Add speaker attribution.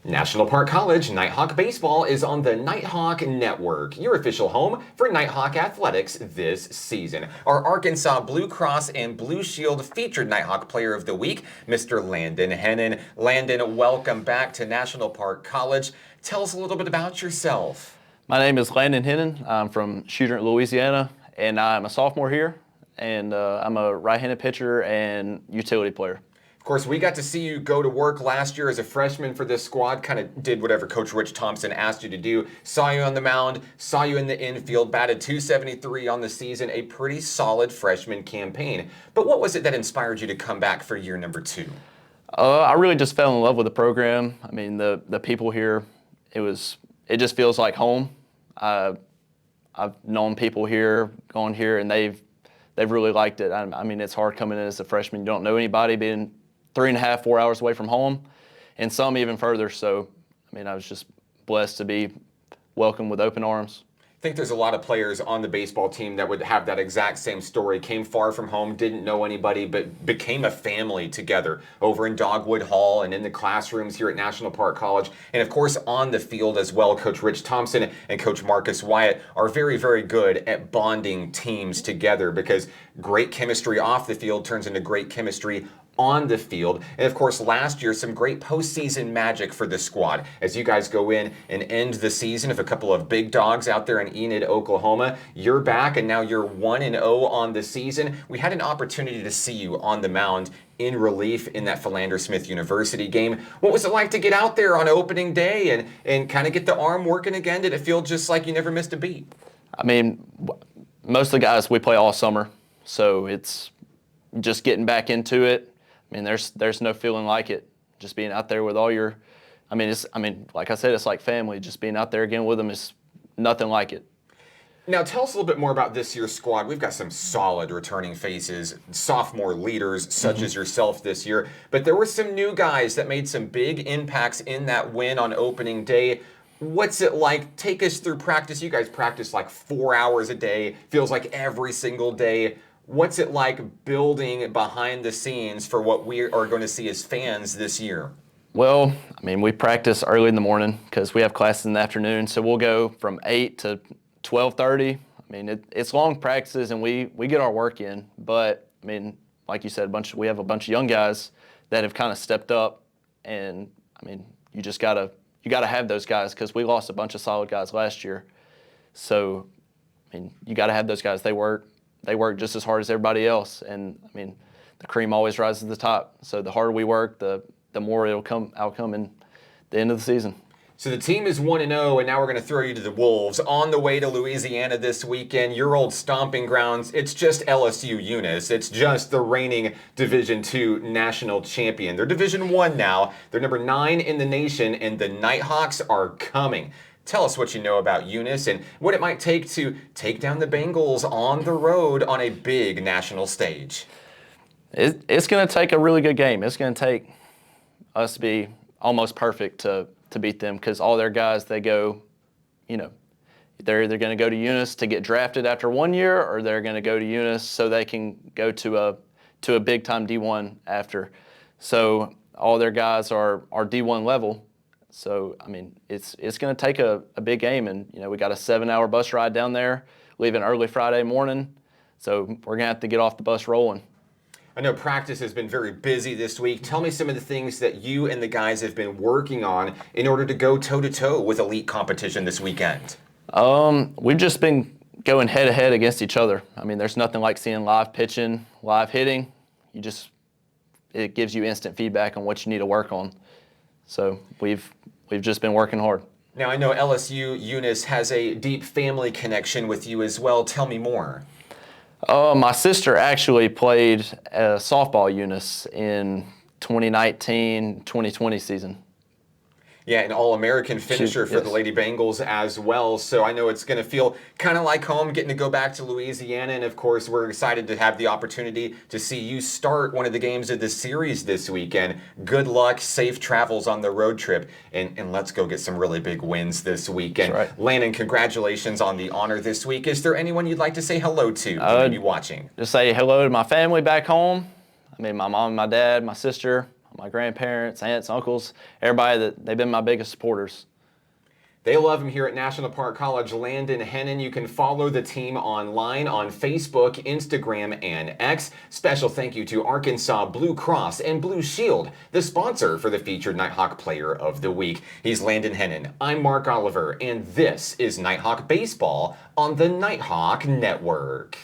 Speaker 1: National Park College Nighthawk Baseball is on the Nighthawk Network, your official home for Nighthawk athletics this season. Our Arkansas Blue Cross and Blue Shield featured Nighthawk Player of the Week, Mr. Landon Hennen. Landon, welcome back to National Park College. Tell us a little bit about yourself.
Speaker 2: My name is Landon Hennen. I'm from Shooter, Louisiana, and I'm a sophomore here, and I'm a right-handed pitcher and utility player.
Speaker 1: Of course, we got to see you go to work last year as a freshman for this squad, kind of did whatever Coach Rich Thompson asked you to do. Saw you on the mound, saw you in the infield, batted .273 on the season, a pretty solid freshman campaign. But what was it that inspired you to come back for year number 2?
Speaker 2: I really just fell in love with the program. I mean, the people here, it just feels like home. I've known people here, gone here, and they've really liked it. I mean, it's hard coming in as a freshman. You don't know anybody, being 3.5, 4 hours away from home, and some even further. So, I mean, I was just blessed to be welcomed with open arms.
Speaker 1: I think there's a lot of players on the baseball team that would have that exact same story. Came far from home, didn't know anybody, but became a family together over in Dogwood Hall and in the classrooms here at National Park College. And of course, on the field as well, Coach Rich Thompson and Coach Marcus Wyatt are very, very good at bonding teams together, because great chemistry off the field turns into great chemistry on the field. And of course, last year, some great postseason magic for the squad as you guys go in and end the season of a couple of big dogs out there in Enid, Oklahoma. You're back, and now you're 1-0 on the season. We had an opportunity to see you on the mound in relief in that Philander Smith University game. What was it like to get out there on opening day and kind of get the arm working again? Did it feel just like you never missed a beat?
Speaker 2: I mean, most of the guys, we play all summer, so it's just getting back into it. I mean, there's no feeling like it. Just being out there with all your, like I said, it's like family. Just being out there again with them is nothing like it.
Speaker 1: Now, tell us a little bit more about this year's squad. We've got some solid returning faces, sophomore leaders such as yourself this year. But there were some new guys that made some big impacts in that win on opening day. What's it like? Take us through practice. You guys practice like 4 hours a day. Feels like every single day. What's it like building behind the scenes for what we are going to see as fans this year?
Speaker 2: Well, I mean, we practice early in the morning because we have classes in the afternoon. So we'll go from 8 to 12:30. I mean, it's long practices, and we get our work in. But, I mean, like you said, we have a bunch of young guys that have kind of stepped up. And, I mean, you gotta have those guys, because we lost a bunch of solid guys last year. So, I mean, you got to have those guys. They work just as hard as everybody else, and I mean, the cream always rises to the top. So the harder we work, the more it'll come in the end of the season.
Speaker 1: So the team is 1-0, and now we're going to throw you to the Wolves. On the way to Louisiana this weekend, your old stomping grounds. It's just LSU-Eunice. It's just the reigning Division II national champion. They're Division I now. They're number 9 in the nation, and the Nighthawks are coming. Tell us what you know about Eunice and what it might take to take down the Bengals on the road on a big national stage.
Speaker 2: It's going to take a really good game. It's going to take us to be almost perfect to beat them, because all their guys, they go, they're either going to go to Eunice to get drafted after 1 year, or they're going to go to Eunice so they can go to a big-time D1 after. So all their guys are D1 level. So, I mean, it's going to take a big game, and, we got a 7-hour bus ride down there, leaving early Friday morning. So we're going to have to get off the bus rolling.
Speaker 1: I know practice has been very busy this week. Tell me some of the things that you and the guys have been working on in order to go toe-to-toe with elite competition this weekend.
Speaker 2: We've just been going head-to-head against each other. I mean, there's nothing like seeing live pitching, live hitting. It gives you instant feedback on what you need to work on. So we've just been working hard.
Speaker 1: Now, I know LSU-Eunice has a deep family connection with you as well. Tell me more.
Speaker 2: My sister actually played softball Eunice in 2019-2020 season.
Speaker 1: Yeah, an All-American finisher for the Lady Bengals as well. So I know it's going to feel kind of like home, getting to go back to Louisiana. And, of course, we're excited to have the opportunity to see you start one of the games of the series this weekend. Good luck, safe travels on the road trip, and let's go get some really big wins this weekend.
Speaker 2: That's right.
Speaker 1: Landon, congratulations on the honor this week. Is there anyone you'd like to say hello to who may be watching?
Speaker 2: Just say hello to my family back home. I mean, my mom, my dad, my sister, my my grandparents, aunts, uncles, everybody they've been my biggest supporters.
Speaker 1: They love him here at National Park College. Landon Hennen. You can follow the team online on Facebook, Instagram, and X. Special thank you to Arkansas Blue Cross and Blue Shield, the sponsor for the featured Nighthawk Player of the Week. He's Landon Hennen. I'm Mark Oliver, and this is Nighthawk Baseball on the Nighthawk Network.